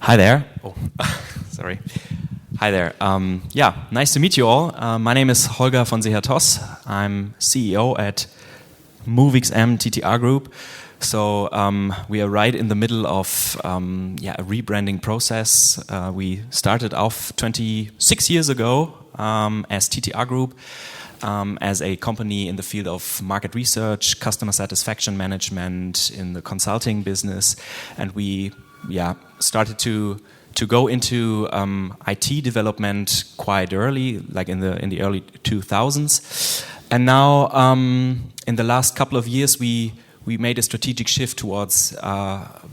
Hi there. Oh, sorry. Hi there. Nice to meet you all. My name is Holger von Seherr-Thoss. I'm CEO at moveXM TTR Group. So we are right in the middle of a rebranding process. We started off 26 years ago as TTR Group, as a company in the field of market research, customer satisfaction management, in the consulting business, and we started to go into IT development quite early, like in the early 2000s. And now, in the last couple of years, we made a strategic shift towards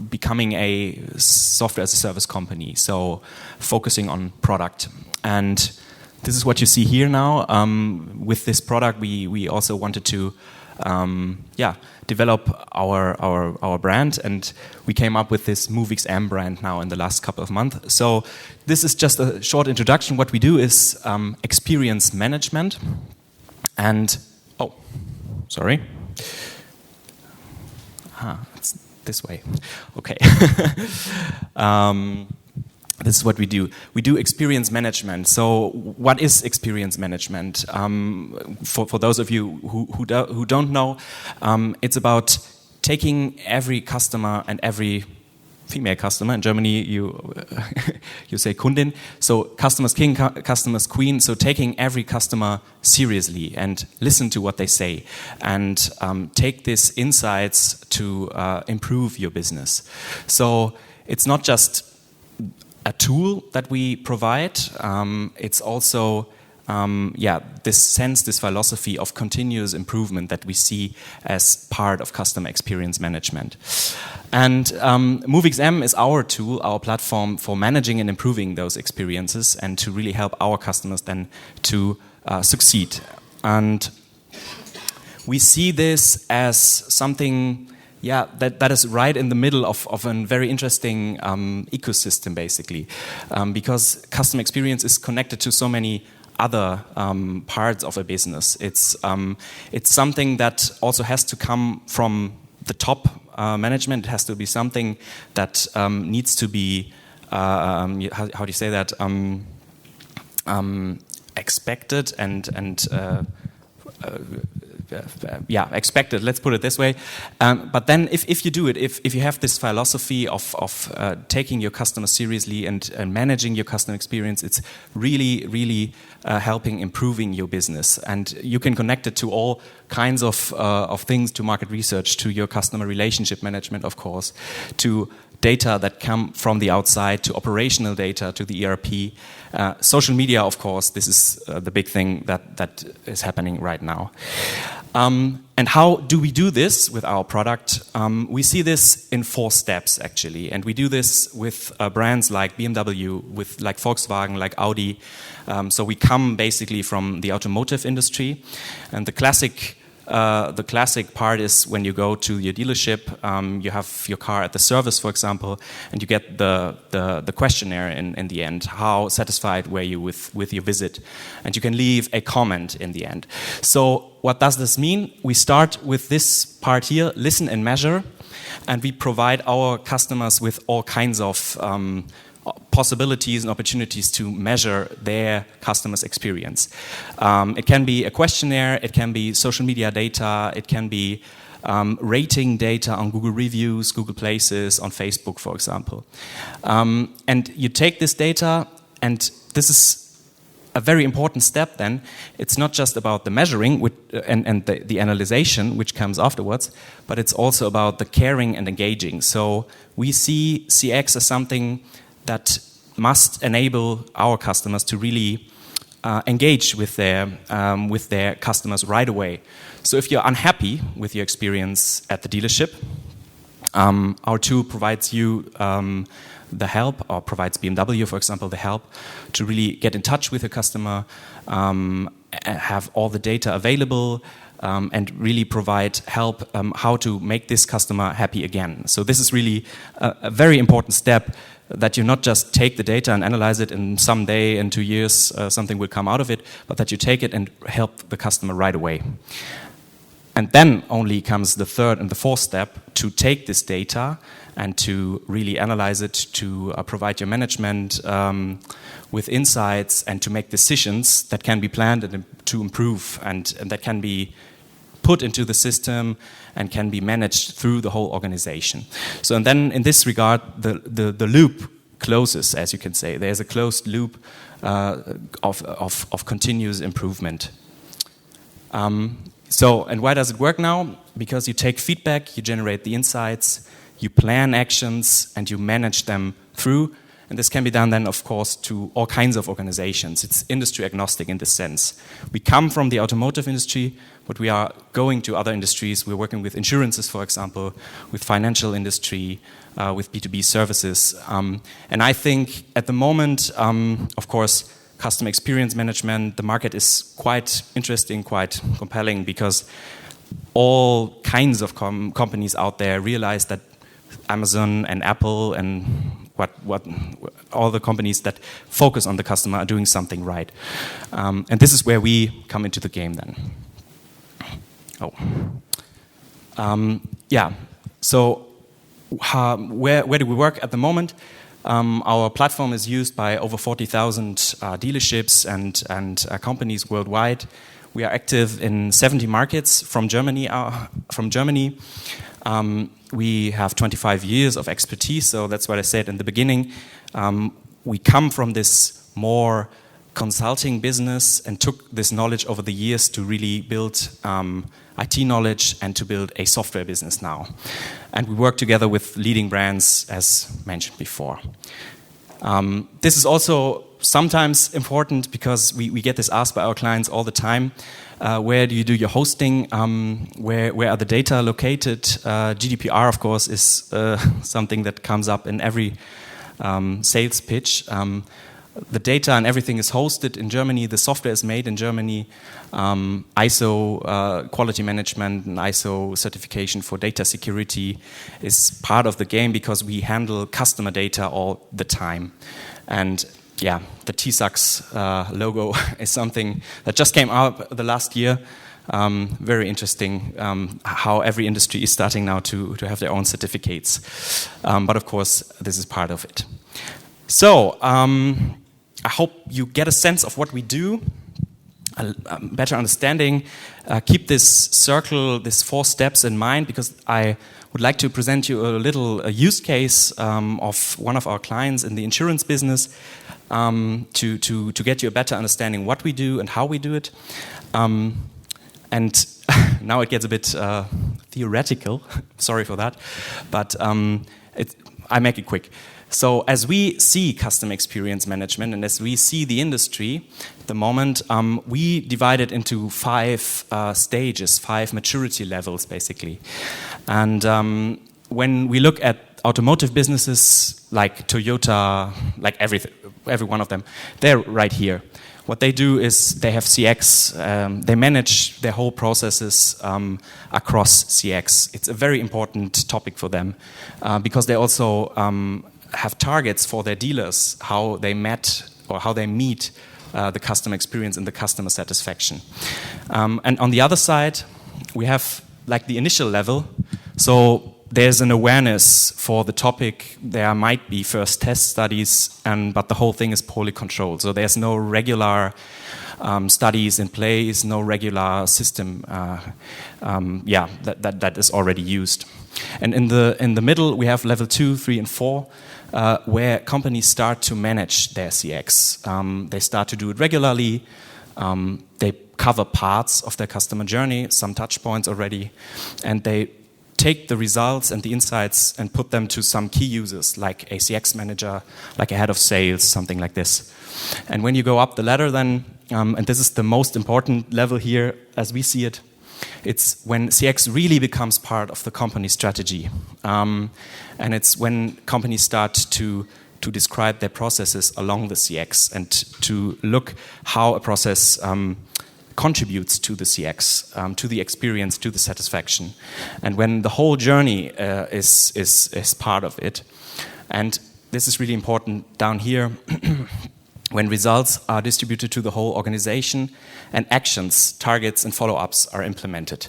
becoming a software as a service company, so focusing on product. And this is what you see here now. With this product, we also wanted to develop our brand, and we came up with this moveXM brand now in the last couple of months. So this is just a short introduction. What we do is experience management, and it's this way. Okay. This is what we do. We do experience management. So what is experience management? For those of you who don't know, it's about taking every customer and every female customer. In Germany, you say Kundin. So customers king, customers queen. So taking every customer seriously and listen to what they say, and take these insights to improve your business. So it's not just a tool that we provide. It's also this philosophy of continuous improvement that we see as part of customer experience management. And moveXM is our tool, our platform for managing and improving those experiences, and to really help our customers then to succeed. And we see this as something that is right in the middle of a very interesting ecosystem, basically, because customer experience is connected to so many other parts of a business. It's something that also has to come from the top management. It has to be something that needs to be, how do you say that, expected and expected, let's put it this way. But then if you do it, if you have this philosophy of taking your customer seriously and managing your customer experience, it's really helping improving your business. And you can connect it to all kinds of things, to market research, to your customer relationship management, of course, to data that come from the outside, to operational data, to the ERP, social media, of course. This is the big thing that is happening right now. And how do we do this with our product? We see this in 4 steps, actually. And we do this with brands like BMW, with like Volkswagen, like Audi. So we come basically from the automotive industry. And the classic part is when you go to your dealership, you have your car at the service, for example, and you get the questionnaire in the end. How satisfied were you with your visit? And you can leave a comment in the end. So what does this mean? We start with this part here, listen and measure, and we provide our customers with all kinds of possibilities and opportunities to measure their customers' experience. It can be a questionnaire, it can be social media data, it can be rating data on Google Reviews, Google Places, on Facebook, for example. And you take this data, and this is a very important step then. It's not just about the measuring and the analyzation, which comes afterwards, but it's also about the caring and engaging. So we see CX as something that must enable our customers to really engage with their customers right away. So if you're unhappy with your experience at the dealership, our tool provides you the help, or provides BMW, for example, the help to really get in touch with the customer, have all the data available, and really provide help how to make this customer happy again. So this is really a very important step, that you not just take the data and analyze it, and someday in 2 years something will come out of it, but that you take it and help the customer right away. And then only comes the third and the fourth step to take this data and to really analyze it, to provide your management with insights and to make decisions that can be planned and to improve and that can be put into the system and can be managed through the whole organization. So and then in this regard, the loop closes, as you can say. There's a closed loop of continuous improvement. So, and why does it work now? Because you take feedback, you generate the insights, you plan actions, and you manage them through. And this can be done then, of course, to all kinds of organizations. It's industry agnostic in this sense. We come from the automotive industry, but we are going to other industries. We're working with insurances, for example, with financial industry, with B2B services. And I think at the moment, of course, customer experience management, the market is quite interesting, quite compelling, because all kinds of companies out there realize that Amazon and Apple and what all the companies that focus on the customer are doing something right. And this is where we come into the game then. Yeah, so where do we work at the moment? Our platform is used by over 40,000 dealerships and companies worldwide. We are active in 70 markets from Germany. We have 25 years of expertise, so that's what I said in the beginning. We come from this more consulting business and took this knowledge over the years to really build IT knowledge and to build a software business now. And we work together with leading brands, as mentioned before. This is also sometimes important because we get this asked by our clients all the time. Where do you do your hosting? Where are the data located? GDPR, of course, is something that comes up in every sales pitch. The data and everything is hosted in Germany. The software is made in Germany. ISO quality management and ISO certification for data security is part of the game because we handle customer data all the time. And yeah, the TSAX logo is something that just came out the last year. Very interesting how every industry is starting now to have their own certificates. But of course, this is part of it. So I hope you get a sense of what we do, a better understanding. Keep this circle, these 4 steps in mind, because I would like to present you a little use case of one of our clients in the insurance business to get you a better understanding what we do and how we do it. And now it gets a bit theoretical, sorry for that, but I make it quick. So as we see customer experience management and as we see the industry at the moment, we divide it into 5 stages, 5 maturity levels basically. And when we look at automotive businesses like Toyota, like every one of them, they're right here. What they do is they have CX, they manage their whole processes across CX. It's a very important topic for them because they also have targets for their dealers, how they met or how they meet the customer experience and the customer satisfaction. And on the other side, we have like the initial level. So there's an awareness for the topic. There might be first test studies, but the whole thing is poorly controlled. So there's no regular studies in place, no regular system that is already used. And in the middle, we have level 2, 3, and 4, where companies start to manage their CX. They start to do it regularly. They cover parts of their customer journey, some touch points already, and they take the results and the insights and put them to some key users, like a CX manager, like a head of sales, something like this. And when you go up the ladder then, and this is the most important level here as we see it, it's when CX really becomes part of the company strategy. And it's when companies start to describe their processes along the CX and to look how a process contributes to the CX, to the experience, to the satisfaction. And when the whole journey is part of it. And this is really important down here. when results are distributed to the whole organization and actions, targets, and follow-ups are implemented.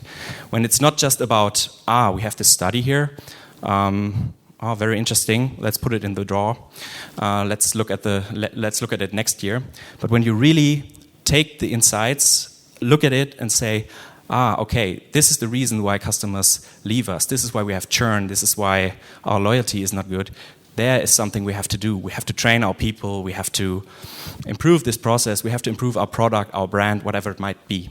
When it's not just about, we have this study here, very interesting, let's put it in the drawer, let's look at it next year. But when you really take the insights, look at it and say, okay, this is the reason why customers leave us, this is why we have churn, this is why our loyalty is not good, there is something we have to do. We have to train our people, we have to improve this process, we have to improve our product, our brand, whatever it might be.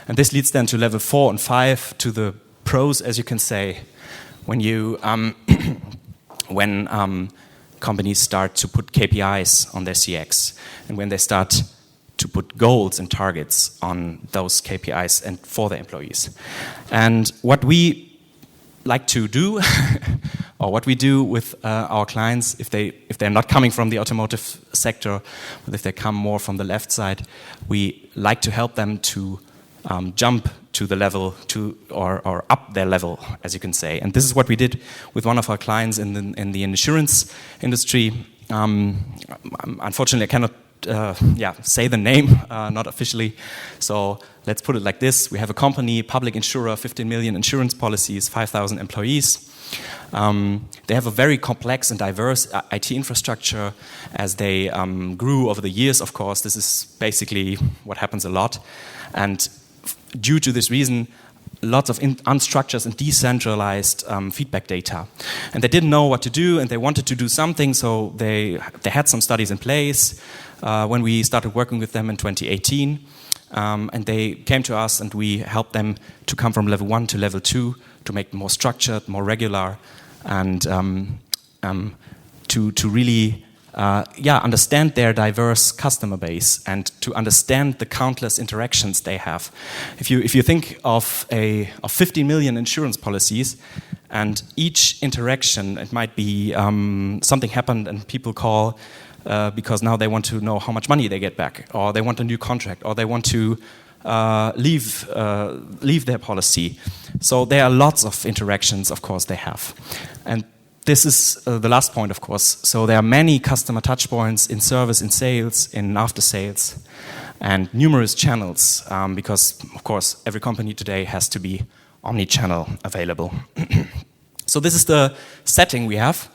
And this leads then to level 4 and 5, to the pros, as you can say, when you when companies start to put KPIs on their CX, and when they start to put goals and targets on those KPIs and for their employees. And what we like to do, or what we do with our clients, if they're not coming from the automotive sector, but if they come more from the left side, we like to help them to jump to the level or up their level, as you can say. And this is what we did with one of our clients in the insurance industry. Unfortunately, I cannot say the name, not officially. So let's put it like this. We have a company, public insurer, 15 million insurance policies, 5,000 employees. They have a very complex and diverse IT infrastructure as they grew over the years, of course. This is basically what happens a lot. And due to this reason, lots of unstructured and decentralized feedback data. And they didn't know what to do, and they wanted to do something, so they had some studies in place when we started working with them in 2018. And they came to us, and we helped them to come from level 1 to level 2 to make it more structured, more regular, and to really understand their diverse customer base and to understand the countless interactions they have. If you think of 50 million insurance policies, and each interaction, it might be something happened and people call because now they want to know how much money they get back, or they want a new contract, or they want to leave their policy. So there are lots of interactions, of course, they have. And this is the last point, of course. So there are many customer touch points in service, in sales, in after sales, and numerous channels, because, of course, every company today has to be omni-channel available. So this is the setting we have,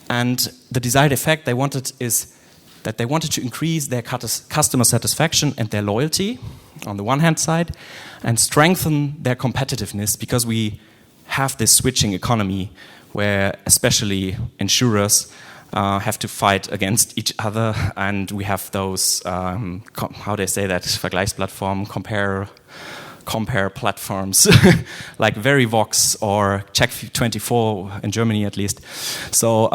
and the desired effect they wanted is that they wanted to increase their customer satisfaction and their loyalty on the one hand side, and strengthen their competitiveness, because we have this switching economy where especially insurers have to fight against each other, and we have those, how they say that, Vergleichsplattform, compare platforms, like Verivox or Check24 in Germany at least. So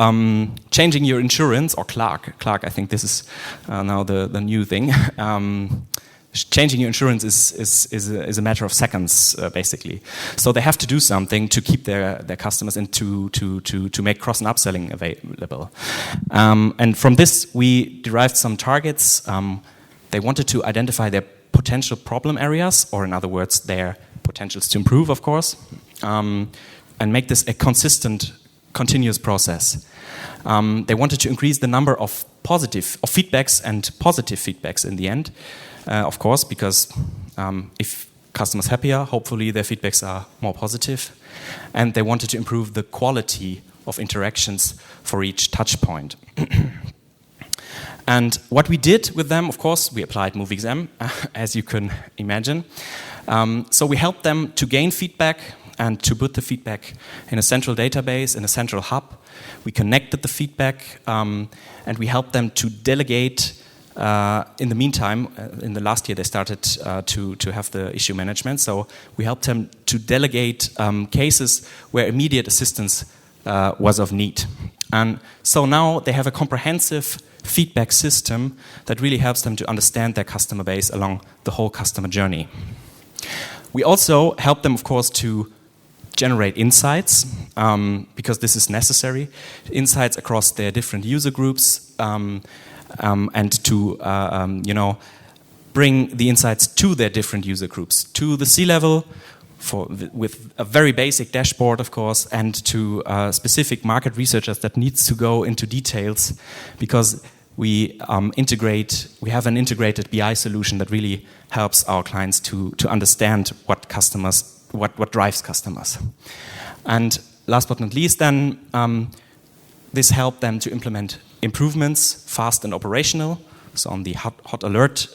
changing your insurance, or Clark, I think this is now the new thing. Changing your insurance is a matter of seconds, basically. So they have to do something to keep their customers and to make cross and upselling available. And from this, we derived some targets. They wanted to identify their potential problem areas, or in other words, their potentials to improve, of course, and make this a consistent, continuous process. They wanted to increase the number of feedbacks and positive feedbacks in the end. Of course, because if customers happier, hopefully their feedbacks are more positive. And they wanted to improve the quality of interactions for each touch point. And what we did with them, of course, we applied moveXM, as you can imagine. So we helped them to gain feedback and to put the feedback in a central database, in a central hub. We connected the feedback, and we helped them to delegate. In the meantime, in the last year, they started to have the issue management. So we helped them to delegate cases where immediate assistance was of need. And so now they have a comprehensive feedback system that really helps them to understand their customer base along the whole customer journey. We also help them, of course, to generate insights, because this is necessary, insights across their different user groups, and to bring the insights to their different user groups, to the C-level, with a very basic dashboard, of course, and to specific market researchers that needs to go into details, because we have an integrated BI solution that really helps our clients to understand what drives customers. And last but not least, then this helped them to implement improvements, fast and operational, so on the hot alert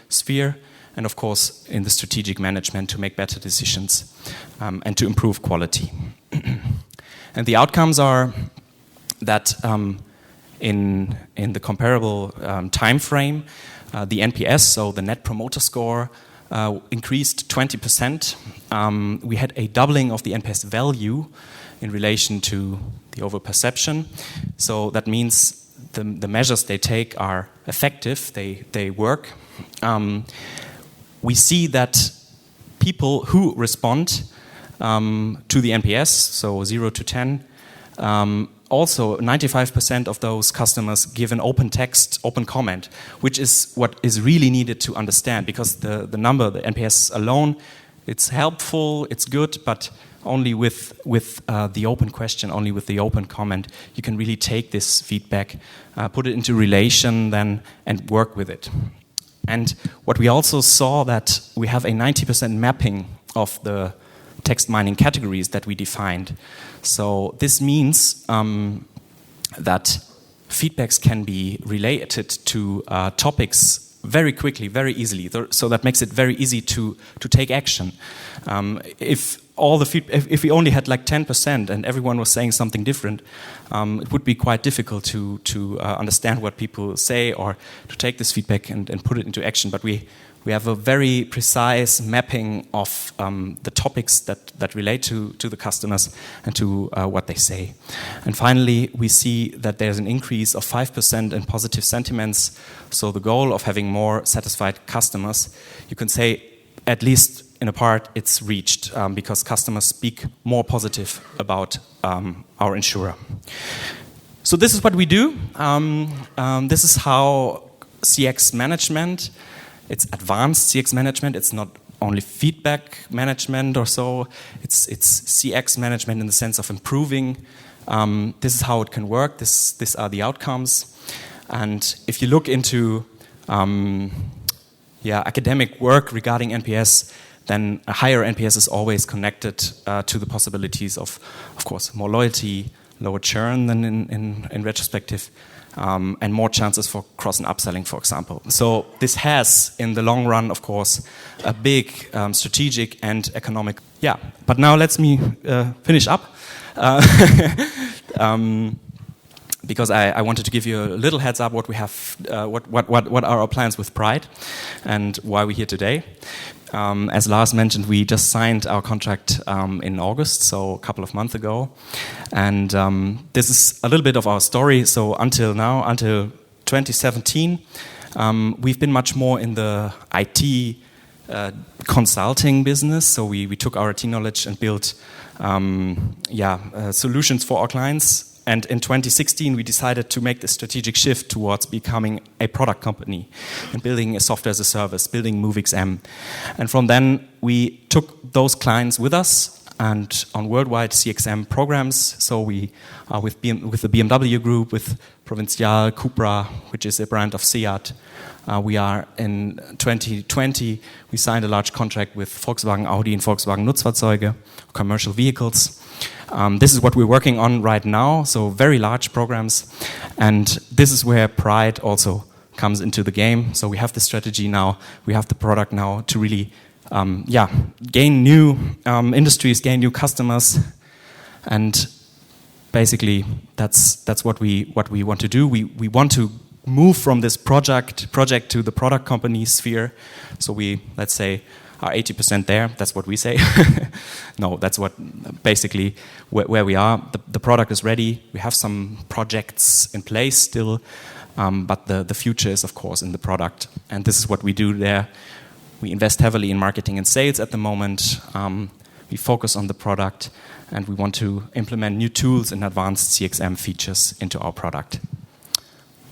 sphere, and of course in the strategic management to make better decisions and to improve quality. And the outcomes are that in the comparable time frame, the NPS, so the Net Promoter Score, increased 20%. We had a doubling of the NPS value in relation to the overperception. So that means the measures they take are effective, they work. We see that people who respond to the NPS, so 0 to 10, also 95% of those customers give an open text, open comment, which is what is really needed to understand, because the number, the NPS alone, it's helpful, it's good, but only with the open question, only with the open comment, you can really take this feedback, put it into relation then, and work with it. And what we also saw that we have a 90% mapping of the text mining categories that we defined. So this means that feedbacks can be related to topics very quickly, very easily. So that makes it very easy to take action. If we only had like 10% and everyone was saying something different, it would be quite difficult to understand what people say or to take this feedback and put it into action. But we have a very precise mapping of the topics that relate to the customers and to what they say. And finally, we see that there's an increase of 5% in positive sentiments. So the goal of having more satisfied customers, you can say at least in a part it's reached because customers speak more positive about our insurer. So this is what we do. This is how CX management, it's advanced CX management. It's not only feedback management or so. It's CX management in the sense of improving. This is how it can work. These are the outcomes. And if you look into academic work regarding NPS, then a higher NPS is always connected to the possibilities of course, more loyalty, lower churn than in retrospective, and more chances for cross and upselling, for example. So this has, in the long run, of course, a big strategic and economic. Yeah, but now let me finish up. Because I wanted to give you a little heads up what we have, what are our plans with Pride, and why we're here today. As Lars mentioned, we just signed our contract in August, so a couple of months ago, and this is a little bit of our story. So until now, until 2017, we've been much more in the IT consulting business. So we took our IT knowledge and built solutions for our clients. And in 2016, we decided to make the strategic shift towards becoming a product company and building a software as a service, building moveXM. And from then, we took those clients with us and on worldwide CXM programs. So we are with the BMW Group, with Provincial, Cupra, which is a brand of Seat. We are in 2020, we signed a large contract with Volkswagen, Audi, and Volkswagen Nutzfahrzeuge, commercial vehicles. This is what we're working on right now, so very large programs. And this is where Pride also comes into the game. So we have the strategy now, we have the product now to really gain new industries, gain new customers. And basically, that's what we want to do. We want to move from this project to the product company sphere. So we, let's say, are 80% there. That's what we say. No, that's what basically where we are. The product is ready. We have some projects in place still, but the future is, of course, in the product. And this is what we do there. We invest heavily in marketing and sales at the moment. We focus on the product, and we want to implement new tools and advanced CXM features into our product.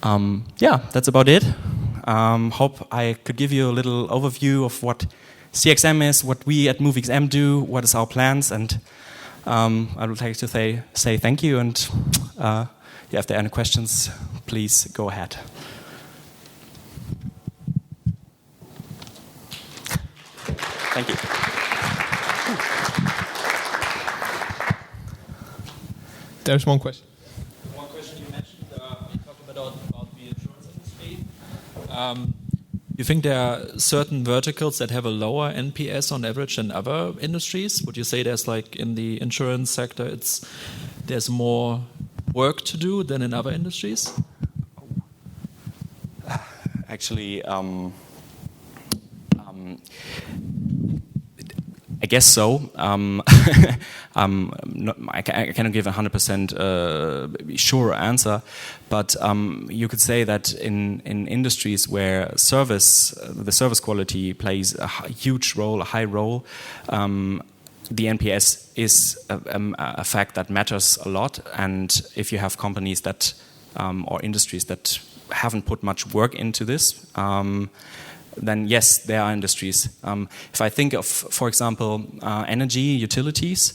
That's about it. Hope I could give you a little overview of what CXM is, what we at moveXM do, what is our plans, and I would like to say thank you and yeah, if there are any questions, please go ahead. Thank you. There's one question. One question you mentioned, you talked about the insurance industry. You think there are certain verticals that have a lower NPS on average than other industries? Would you say there's like in the insurance sector, there's more work to do than in other industries? Actually, I guess so. I cannot give a 100% sure answer, but you could say that in industries where the service quality plays a huge role, a high role, the NPS is a fact that matters a lot. And if you have companies that or industries that haven't put much work into this, then yes, there are industries. If I think of, for example, energy utilities,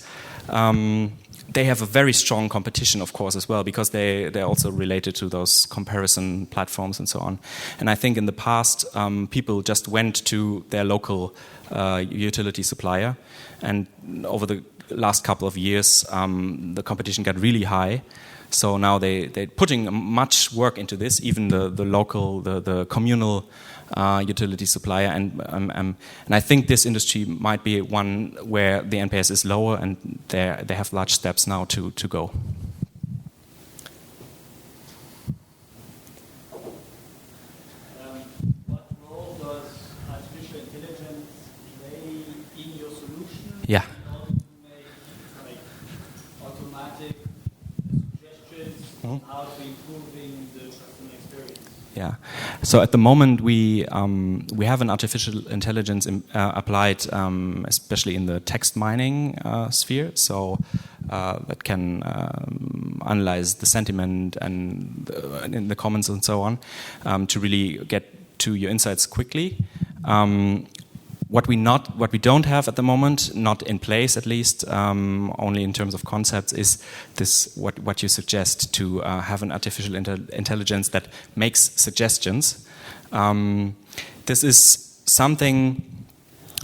they have a very strong competition, of course, as well, because they're also related to those comparison platforms and so on. And I think in the past, people just went to their local utility supplier, and over the last couple of years, the competition got really high. So now they're putting much work into this, even the local, the communal utility supplier, and I think this industry might be one where the NPS is lower, and they have large steps now to go. What role does artificial intelligence play in your solution? Yeah. In order to make like automatic suggestions on how to improving the customer experience? Yeah. So at the moment we have an artificial intelligence applied, especially in the text mining sphere. So that can analyze the sentiment and in the comments and so on, to really get to your insights quickly. What we don't have at the moment, not in place at least, only in terms of concepts, is this what you suggest, to have an artificial intelligence that makes suggestions. This is something,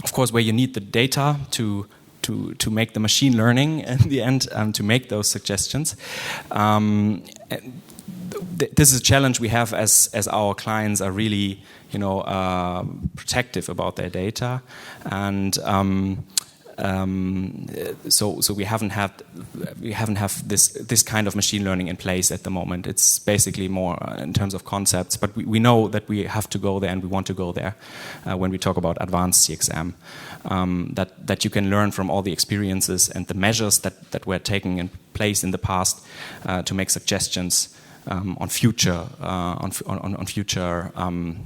of course, where you need the data to make the machine learning in the end, to make those suggestions. This is a challenge we have as our clients are really, protective about their data, and so we haven't have this kind of machine learning in place at the moment. It's basically more in terms of concepts, but we know that we have to go there and we want to go there when we talk about advanced CXM. That you can learn from all the experiences and the measures that were taken in place in the past to make suggestions on future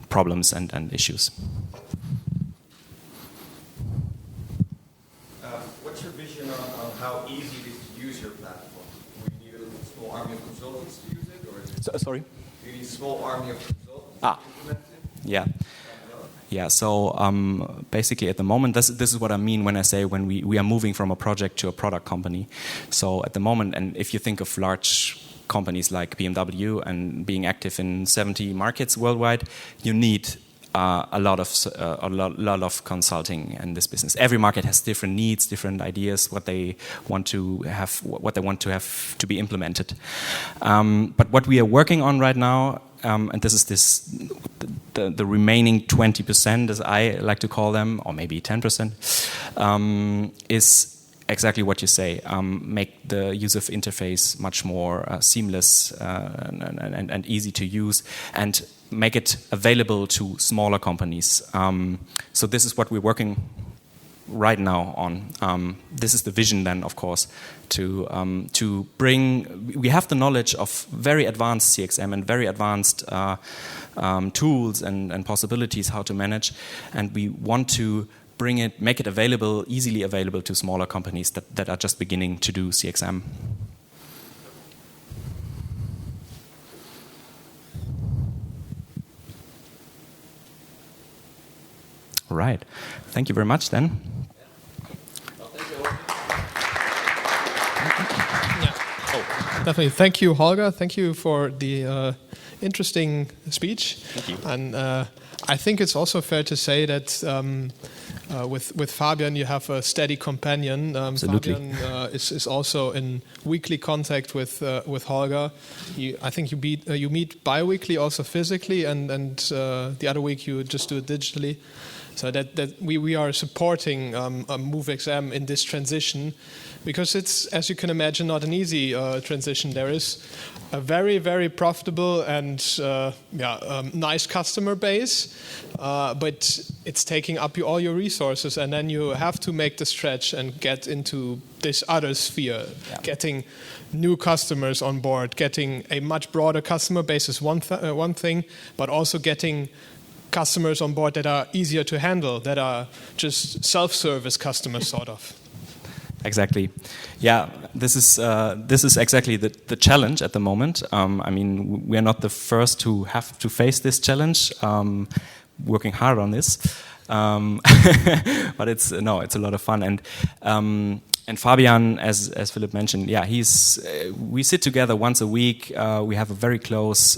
problems and issues. What's your vision on how easy it is to use your platform? Do you need a small army of consultants to use it, or is it? Sorry? Do you need a small army of consultants to implement it? Yeah. Yeah, so basically at the moment, this is what I mean when I say when we are moving from a project to a product company. So at the moment, and if you think of large companies like BMW and being active in 70 markets worldwide, you need a lot of consulting in this business. Every market has different needs, different ideas, what they want to have to be implemented. But what we are working on right now, and this is the remaining 20%, as I like to call them, or maybe 10%, is exactly what you say. Make the user interface much more seamless and easy to use, and make it available to smaller companies. So this is what we're working right now on. This is the vision then, of course, to bring. We have the knowledge of very advanced CXM and very advanced tools and possibilities how to manage, and we want to make it available, easily available to smaller companies that are just beginning to do CXM. All right. Thank you very much then. Well, thank you. Yeah. Oh. Definitely. Thank you, Holger. Thank you for the interesting speech. Thank you. And I think it's also fair to say that with Fabian, you have a steady companion. Absolutely. Fabian is also in weekly contact with Holger. I think you meet bi-weekly, also physically, and the other week you just do it digitally. So that we are supporting moveXM in this transition, because it's, as you can imagine, not an easy transition. There is a very, very profitable and nice customer base, but it's taking up all your resources, and then you have to make the stretch and get into this other sphere. Yeah. Getting new customers on board, getting a much broader customer base is one thing, but also getting customers on board that are easier to handle, that are just self-service customers, sort of. Exactly. Yeah, this is exactly the challenge at the moment. I mean, we are not the first to have to face this challenge. Working hard on this, but it's a lot of fun. And Fabian, as Philip mentioned, yeah, we sit together once a week. We have a very close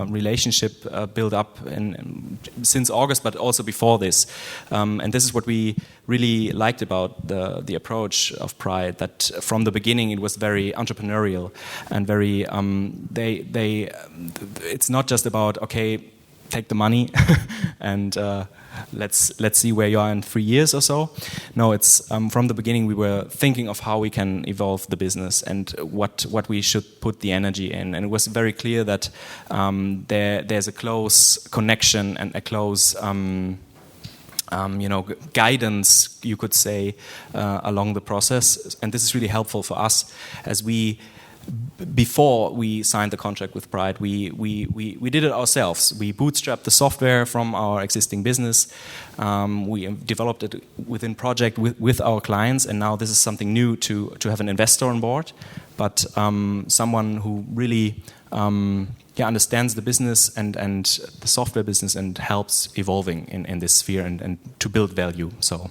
relationship built up since August, but also before this. And this is what we really liked about the approach of Pride. That from the beginning it was very entrepreneurial and very. It's not just about take the money and let's see where you are in 3 years or so. No, it's from the beginning we were thinking of how we can evolve the business and what we should put the energy in, and it was very clear that there's a close connection and a close guidance, you could say, along the process, and this is really helpful for us as before we signed the contract with Pride, we did it ourselves. We bootstrapped the software from our existing business. We developed it within project with our clients, and now this is something new to have an investor on board, but someone who really understands the business and the software business and helps evolving in this sphere and to build value. So.